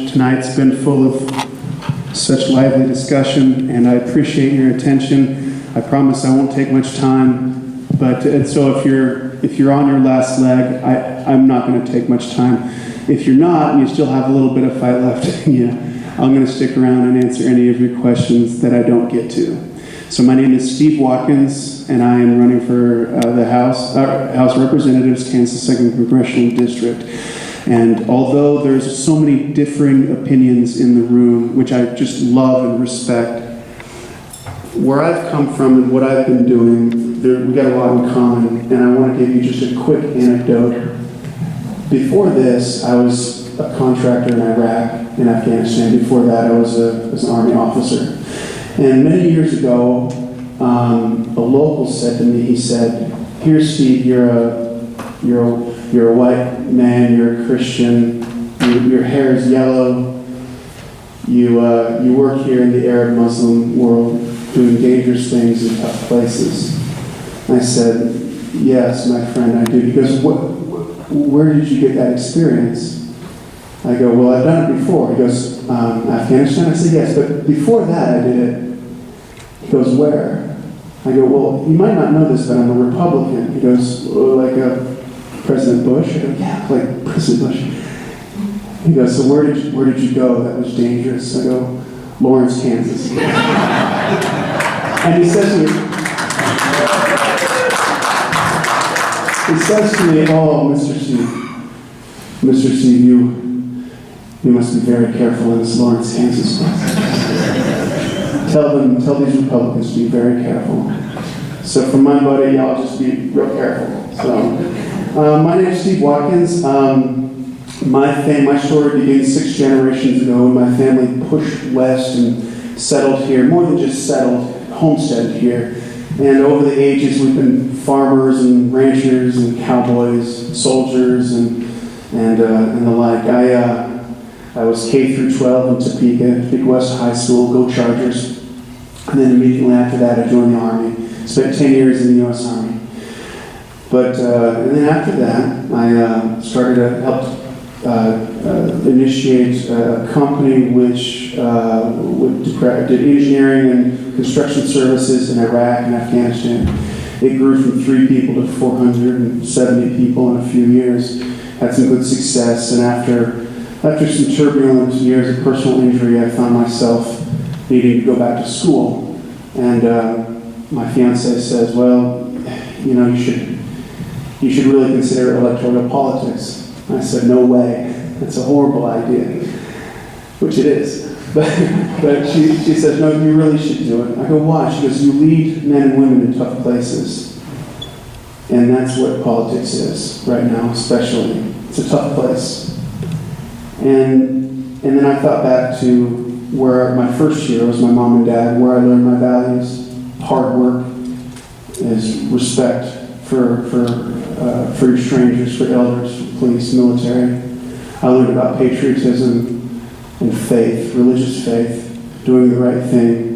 Tonight's been full of such lively discussion, and I appreciate your attention. I promise I won't take much time, but so if you're on your last leg, I'm not going to take much time. If you're not, and you still have a little bit of fight left in you, I'm going to stick around and answer any of your questions that I don't get to. So my name is Steve Watkins, and I am running for the House of Representatives, Kansas 2nd Congressional District. And although there's so many differing opinions in the room, which I just love and respect, where I've come from and what I've been doing, we got a lot in common, and I want to give you just a quick anecdote. Before this, I was a contractor in Iraq and Afghanistan. Before that, I was an Army officer. And many years ago, a local said to me, he said, "Here, Steve, you're a white man, you're a Christian, your hair is yellow, you work here in the Arab Muslim world doing dangerous things in tough places." I said, "Yes, my friend, I do." He goes, "Where did you get that experience?" I go, "Well, I've done it before." He goes, "Afghanistan?" I said, "Yes, but before that I did it." He goes, "Where?" I go, "Well, you might not know this, but I'm a Republican." He goes, "Oh, like President Bush?" I go, "Yeah, like President Bush." He goes, "So where did you go that was dangerous?" I go, "Lawrence, Kansas." And he says to me, "Oh, Mr. Steve, you must be very careful in this Lawrence, Kansas place. Tell these Republicans to be very careful." So for my buddy, I'll just be real careful. So, my name is Steve Watkins. My story begins 6 generations ago when my family pushed west and settled here. More than just settled, homesteaded here. And over the ages, we've been farmers and ranchers and cowboys, soldiers, and the like. I was K through 12 in Topeka West High School, go Chargers. And then immediately after that, I joined the Army. Spent 10 years in the U.S. Army. But and then after that, I started to help initiate a company which did engineering and construction services in Iraq and Afghanistan. It grew from 3 people to 470 people in a few years. Had some good success, and after some turbulent years of personal injury, I found myself needing to go back to school. And my fiance says, "Well, you should really consider electoral politics." I said, "No way. That's a horrible idea," which it is. But she says, "No, you really should do it." I go, "Why?" She goes, "You lead men and women in tough places." And that's what politics is right now, especially. It's a tough place. And then I thought back to where my first year was my mom and dad, where I learned my values. Hard work is respect for your strangers, for elders, for police, military. I learned about patriotism and faith, religious faith, doing the right thing.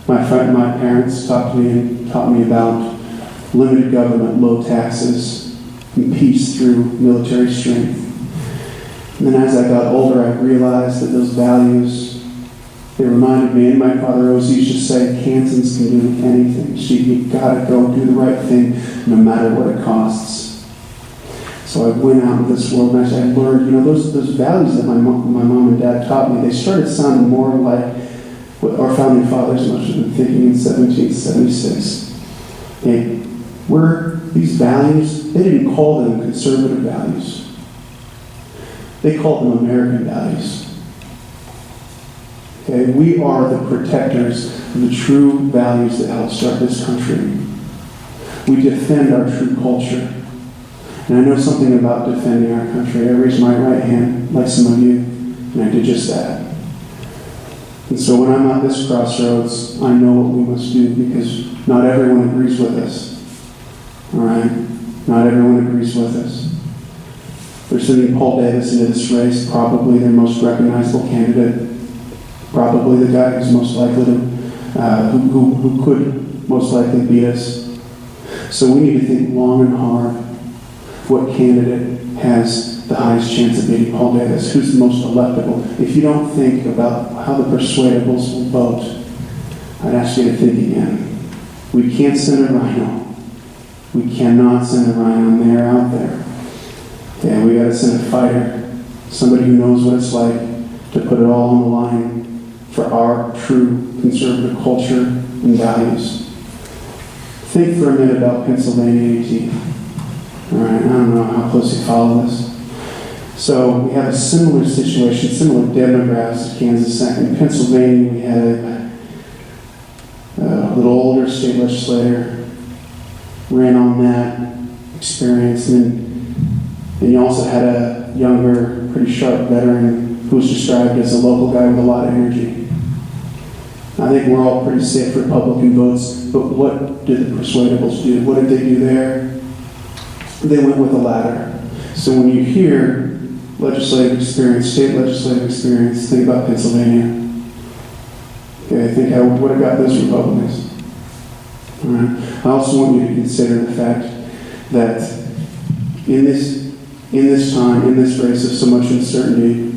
My parents taught me about limited government, low taxes, and peace through military strength. And then as I got older, I realized that those values, they reminded me, and my father always used to say, Kansans can do anything. You've got to go do the right thing, no matter what it costs. So I went out into this world and I learned, those values that my mom and dad taught me, they started sounding more like what our founding fathers must have been thinking in 1776. These values, they didn't call them conservative values. They called them American values. Okay, we are the protectors of the true values that help start this country. We defend our true culture. And I know something about defending our country. I raised my right hand, like some of you, and I did just that. And so when I'm at this crossroads, I know what we must do, because not everyone agrees with us. All right? Not everyone agrees with us. They're sending Paul Davis into this race, probably their most recognizable candidate, probably the guy who's most likely to, who could most likely beat us. So we need to think long and hard what candidate has the highest chance of beating Paul Davis? Who's the most electable? If you don't think about how the persuadables will vote, I'd ask you to think again. We can't send a rhino. We cannot send a rhino, and they're out there. Yeah, we got to send a fighter, somebody who knows what it's like to put it all on the line for our true conservative culture and values. Think for a minute about Pennsylvania 18. All right, I don't know how close you follow this. So we have a similar situation, similar demographics to Kansas. In Pennsylvania, we had a little older state legislator, ran on that experience, and you also had a younger, pretty sharp veteran who was described as a local guy with a lot of energy. I think we're all pretty safe Republican votes, but what did the persuadables do? What did they do there? They went with the latter. So when you hear legislative experience, state legislative experience, think about Pennsylvania. Okay, think how would have got those Republicans. All right. I also want you to consider the fact that in this time, in this race of so much uncertainty,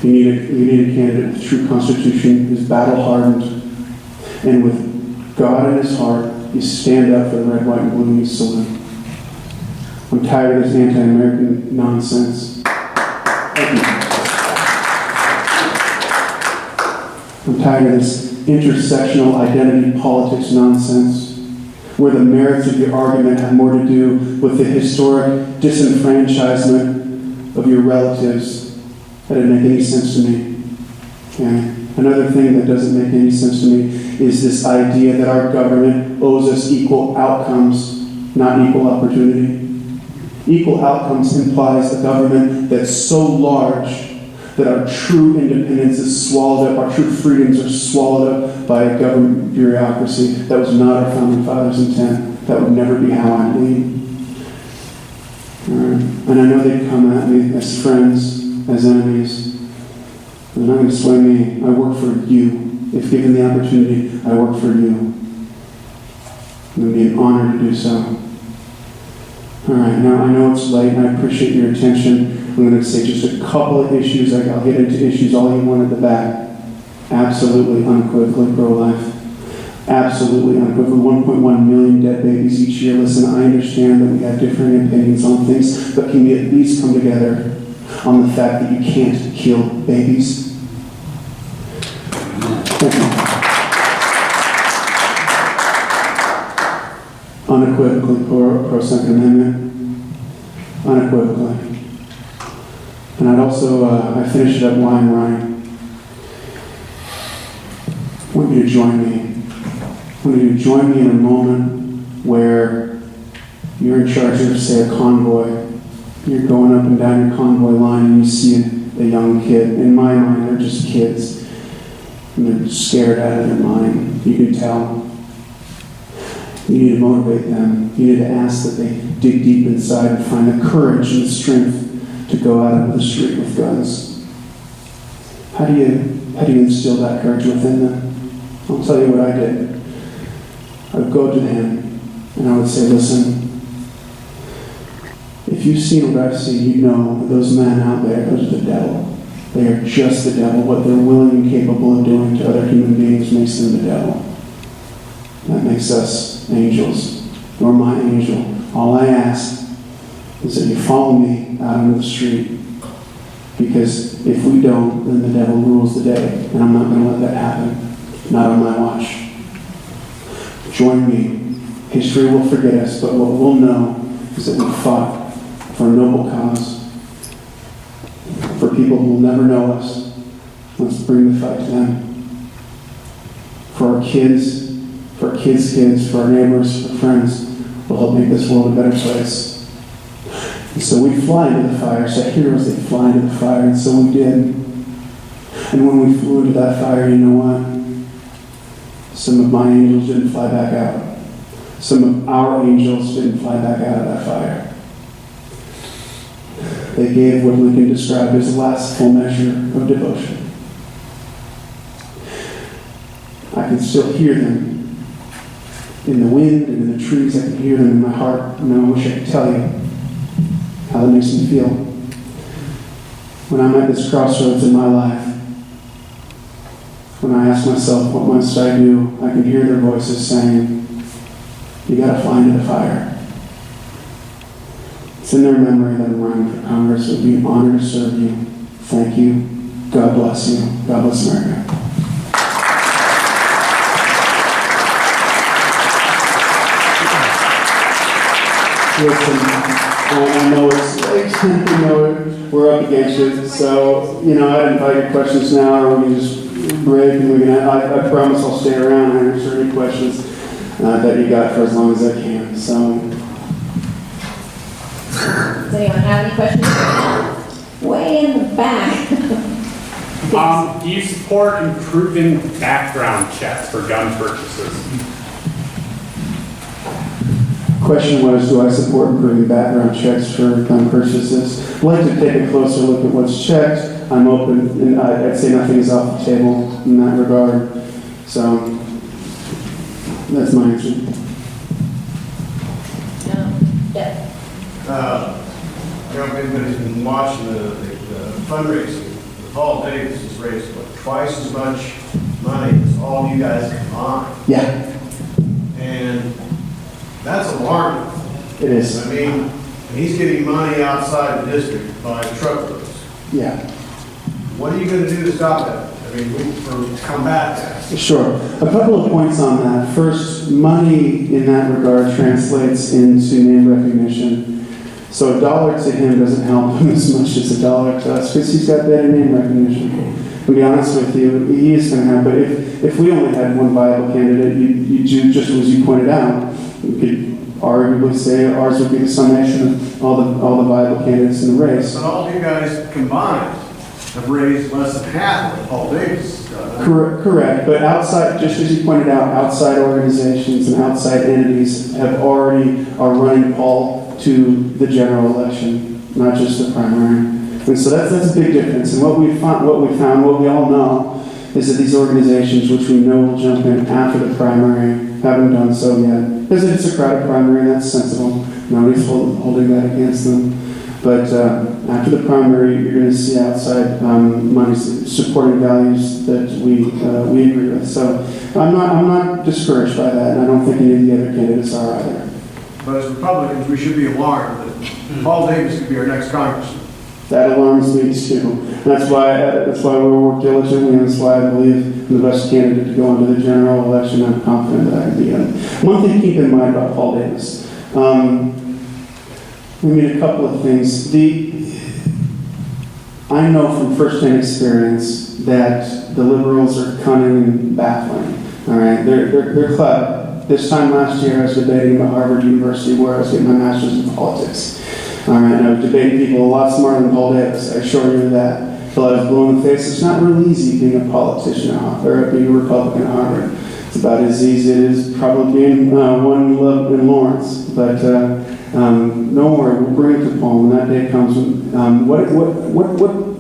you need a candidate with true constitution, who's battle-hardened, and with God in his heart, you stand up for the red, white, and blue, and you salute. I'm tired of this anti-American nonsense. I'm tired of this intersectional identity politics nonsense, where the merits of your argument have more to do with the historic disenfranchisement of your relatives. That didn't make any sense to me. Okay? Another thing that doesn't make any sense to me is this idea that our government owes us equal outcomes, not equal opportunity. Equal outcomes implies a government that's so large that our true independence is swallowed up, our true freedoms are swallowed up by a government bureaucracy. That was not our founding fathers' intent. That would never be how I lead. Right. And I know they'd come at me as friends, as enemies. They're not going to sway me. I work for you. If given the opportunity, I work for you. It would be an honor to do so. All right, now I know it's late, and I appreciate your attention. I'm going to say just a couple of issues. I'll get into issues all you want at the back. Absolutely, unequivocally pro-life. Absolutely, unequivocally. 1.1 million dead babies each year. Listen, I understand that we have differing opinions on things, but can we at least come together on the fact that you can't kill babies? Thank you. Unequivocally pro-Second Amendment. Unequivocally. And I'd also, I finished it up line Ryan. I want you to join me. I want you to join me in a moment where you're in charge of, say, a convoy. You're going up and down your convoy line and you see a young kid. In my mind, they're just kids. And they're scared out of their mind. You can tell. You need to motivate them. You need to ask that they dig deep inside and find the courage and the strength to go out into the street with guns. How do you instill that courage within them? I'll tell you what I did. I would go to him and I would say, listen, if you've seen what I've seen, you know that those men out there, those are the devil. They are just the devil. What they're willing and capable of doing to other human beings makes them the devil. That makes us angels. You're my angel. All I ask is that you follow me out into the street. Because if we don't, then the devil rules the day. And I'm not going to let that happen. Not on my watch. Join me. History will forget us, but what we'll know is that we fought for a noble cause. For people who will never know us. Let's bring the fight to them. For our kids, for our kids' kids, for our neighbors, for friends, will help make this world a better place. And so we fly into the fire. So heroes, they fly into the fire, and so we did. And when we flew into that fire, you know what? Some of my angels didn't fly back out. Some of our angels didn't fly back out of that fire. They gave what Lincoln described as the last full measure of devotion. I can still hear them in the wind and in the trees. I can hear them in my heart, and I wish I could tell you how that makes me feel. when I'm at this crossroads in my life, when I ask myself, what must I do? I can hear their voices saying, you got to fly into the fire. It's in their memory that I'm running for Congress. It would be an honor to serve you. Thank you. God bless you. God bless America. Listen, I know it's late. You know, we're up against it. So, I'd invite your questions now, or we can just break, and we can. I promise I'll stay around and answer any questions that you got for as long as I can. So. Does anyone have any questions? Way in the back. Do you support improving background checks for gun purchases? Question was, do I support improving background checks for gun purchases? I'd like to take a closer look at what's checked. I'm open, and I'd say nothing is off the table in that regard. So, that's my answer. Yeah. I don't know if anybody's been watching the fundraising. Paul Davis has raised twice as much money as all you guys combined. Yeah. And that's alarming. It is. I mean, he's getting money outside the district by truckloads. Yeah. What are you going to do to stop that? I mean, to combat that? Sure. A couple of points on that. First, money in that regard translates into name recognition. So $1 to him doesn't help him as much as $1 to us, because he's got better name recognition. To be honest with you, he is going to have, but if we only had one viable candidate, you do just as you pointed out, we could arguably say ours would be the summation of all the viable candidates in the race. But all you guys combined have raised less than half of what Paul Davis has done. Correct, but outside, just as you pointed out, outside organizations and outside entities are running Paul to the general election, not just the primary. And so that's a big difference. And what we found, what we all know, is that these organizations, which we know will jump in after the primary, haven't done so yet. Because it's a crowded primary, and that's sensible. Nobody's holding that against them. But after the primary, you're going to see outside money supporting values that we agree with. So I'm not discouraged by that, and I don't think any of the other candidates are either. But as Republicans, we should be alarmed that Paul Davis could be our next congressman. That alarms me too. That's why we work diligently, and that's why I believe in the best candidate to go into the general election. I'm confident that I can be in. One thing to keep in mind about Paul Davis. A couple of things. I know from first-hand experience that the liberals are cunning and baffling. All right, they're clever. This time last year, I was debating at Harvard University, where I was getting my master's in politics. All right, and I was debating people a lot smarter than Paul Davis. I assure you that. Until I was blue in the face. It's not really easy being a politician or being a Republican at Harvard. It's about as easy as it is probably being one in Lawrence. But don't worry, we'll bring it to Paul when that day comes.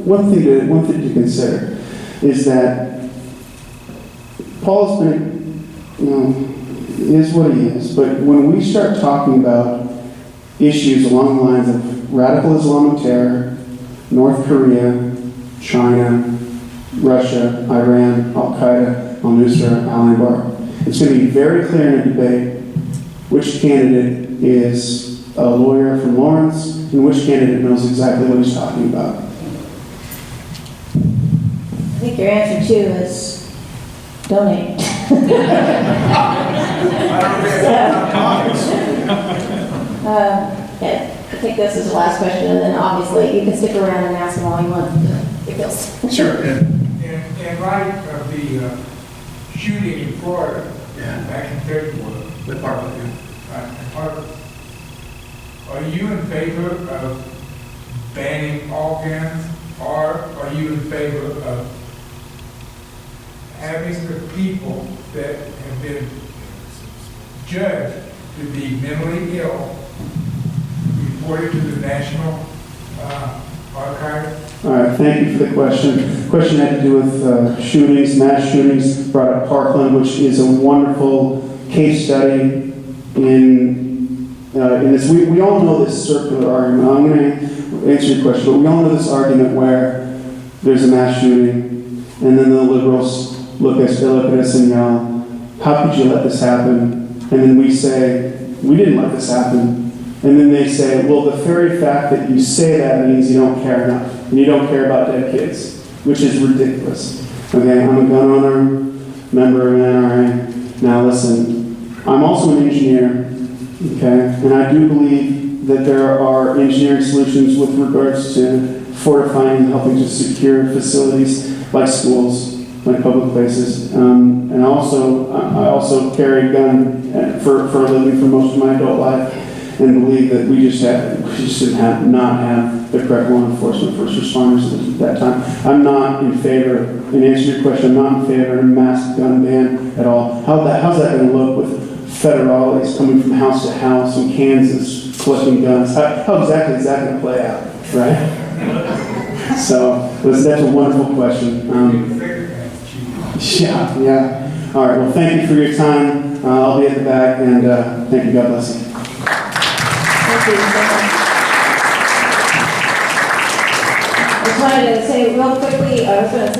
One thing to consider is that Paul's been, is what he is. But when we start talking about issues along the lines of radical Islamic terror, North Korea, China, Russia, Iran, Al-Qaeda, Al-Nusra, Al-Anbar, it's going to be very clear in a debate which candidate is a lawyer from Lawrence and which candidate knows exactly what he's talking about. I think your answer too is donate. Yeah, I think this is the last question, and then obviously you can stick around and ask them all you want. Sure. In light of the shooting in Florida back in February, With Parkland, in Harvard, are you in favor of banning all guns, or are you in favor of having the people that have been judged to be mentally ill reported to the National Archive? All right, thank you for the question. The question had to do with shootings, mass shootings, brought up Parkland, which is a wonderful case study in this. We all know this circular argument. I'm going to answer your question, but we all know this argument where there's a mass shooting, and then the liberals look at us and yell, how could you let this happen? And then we say, we didn't let this happen. And then they say, well, the very fact that you say that means you don't care enough, and you don't care about dead kids, which is ridiculous. Okay, I'm a gun owner, member of an NRA. Now listen, I'm also an engineer, okay, and I do believe that there are engineering solutions with regards to fortifying and helping to secure facilities like schools, like public places. And I also carry a gun for a living for most of my adult life, and believe that we just did not have the correct law enforcement first responders at that time. I'm not in favor, in answer to your question, I'm not in favor of a mass gun ban at all. How's that going to look with federales coming from house to house in Kansas collecting guns? How exactly is that going to play out, right? So that's a wonderful question. Yeah. All right, well, thank you for your time. I'll be at the back, and thank you. God bless you. Thank you so much. I just wanted to say real quickly, I was going to say